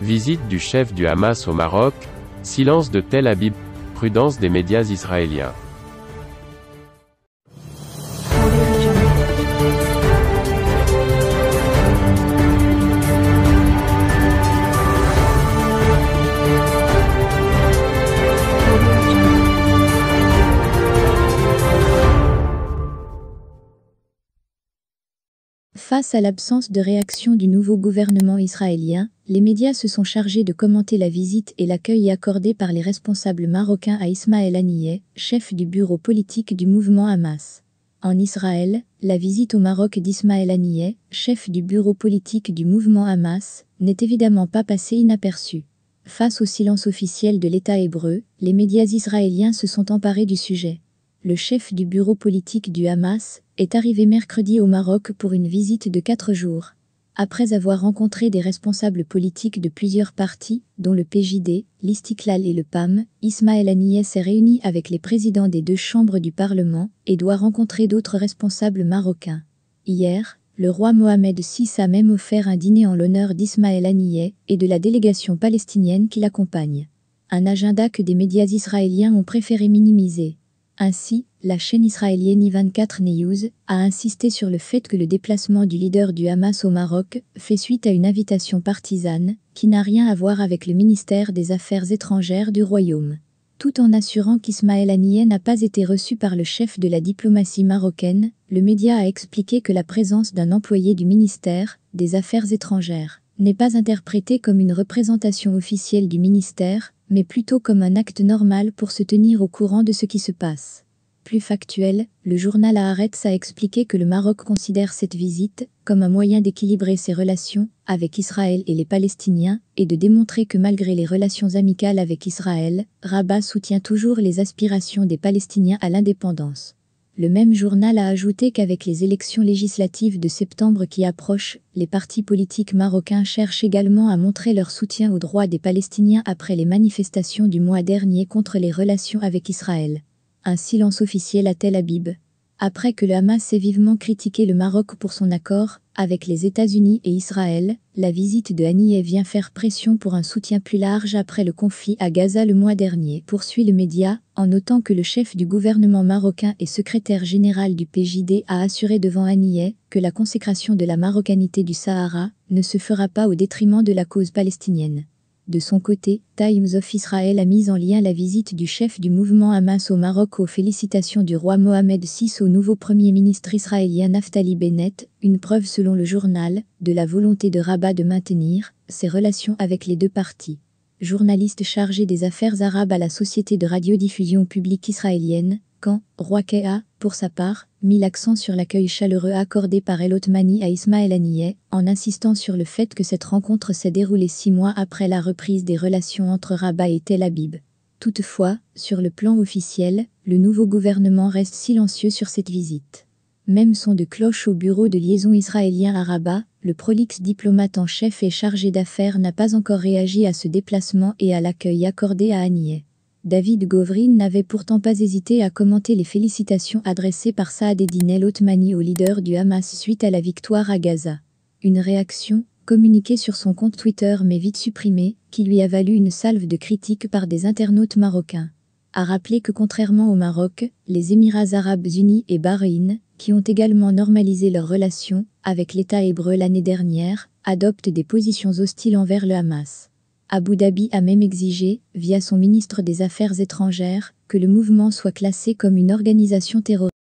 Visite du chef du Hamas au Maroc, silence de Tel Aviv, prudence des médias israéliens. Face à l'absence de réaction du nouveau gouvernement israélien, les médias se sont chargés de commenter la visite et l'accueil accordé par les responsables marocains à Ismaël Haniyeh, chef du bureau politique du mouvement Hamas. En Israël, la visite au Maroc d'Ismaël Haniyeh, chef du bureau politique du mouvement Hamas, n'est évidemment pas passée inaperçue. Face au silence officiel de l'État hébreu, les médias israéliens se sont emparés du sujet. Le chef du bureau politique du Hamas est arrivé mercredi au Maroc pour une visite de 4 jours. Après avoir rencontré des responsables politiques de plusieurs partis, dont le PJD, l'Istiklal et le PAM, Ismaël Haniyeh s'est réuni avec les présidents des 2 chambres du Parlement et doit rencontrer d'autres responsables marocains. Hier, le roi Mohamed VI a même offert un dîner en l'honneur d'Ismaël Haniyeh et de la délégation palestinienne qui l'accompagne. Un agenda que des médias israéliens ont préféré minimiser. Ainsi, la chaîne israélienne I24 News a insisté sur le fait que le déplacement du leader du Hamas au Maroc fait suite à une invitation partisane qui n'a rien à voir avec le ministère des Affaires étrangères du Royaume. Tout en assurant qu'Ismaël Haniyeh n'a pas été reçu par le chef de la diplomatie marocaine, le média a expliqué que la présence d'un employé du ministère des Affaires étrangères n'est pas interprétée comme une représentation officielle du ministère, mais plutôt comme un acte normal pour se tenir au courant de ce qui se passe. Plus factuel, le journal Haaretz a expliqué que le Maroc considère cette visite comme un moyen d'équilibrer ses relations avec Israël et les Palestiniens et de démontrer que malgré les relations amicales avec Israël, Rabat soutient toujours les aspirations des Palestiniens à l'indépendance. Le même journal a ajouté qu'avec les élections législatives de septembre qui approchent, les partis politiques marocains cherchent également à montrer leur soutien aux droits des Palestiniens après les manifestations du mois dernier contre les relations avec Israël. Un silence officiel à Tel Aviv. Après que le Hamas ait vivement critiqué le Maroc pour son accord avec les États-Unis et Israël, la visite de Haniyeh vient faire pression pour un soutien plus large après le conflit à Gaza le mois dernier, poursuit le média, en notant que le chef du gouvernement marocain et secrétaire général du PJD a assuré devant Haniyeh que la consécration de la marocanité du Sahara ne se fera pas au détriment de la cause palestinienne. De son côté, Times of Israel a mis en lien la visite du chef du mouvement Hamas au Maroc aux félicitations du roi Mohamed VI au nouveau premier ministre israélien Naftali Bennett, une preuve selon le journal, de la volonté de Rabat de maintenir ses relations avec les 2 parties. Journaliste chargé des affaires arabes à la société de radiodiffusion publique israélienne, Roquet a, pour sa part, mis l'accent sur l'accueil chaleureux accordé par El Othmani à Ismaël Haniyeh, en insistant sur le fait que cette rencontre s'est déroulée 6 mois après la reprise des relations entre Rabat et Tel Aviv. Toutefois, sur le plan officiel, le nouveau gouvernement reste silencieux sur cette visite. Même son de cloche au bureau de liaison israélien à Rabat, le prolixe diplomate en chef et chargé d'affaires n'a pas encore réagi à ce déplacement et à l'accueil accordé à Haniyeh. David Govrin n'avait pourtant pas hésité à commenter les félicitations adressées par Saad-Eddin El Othmani au leader du Hamas suite à la victoire à Gaza. Une réaction, communiquée sur son compte Twitter mais vite supprimée, qui lui a valu une salve de critiques par des internautes marocains. A rappelé que contrairement au Maroc, les Émirats arabes unis et Bahreïn, qui ont également normalisé leurs relations avec l'État hébreu l'année dernière, adoptent des positions hostiles envers le Hamas. Abu Dhabi a même exigé, via son ministre des Affaires étrangères, que le mouvement soit classé comme une organisation terroriste.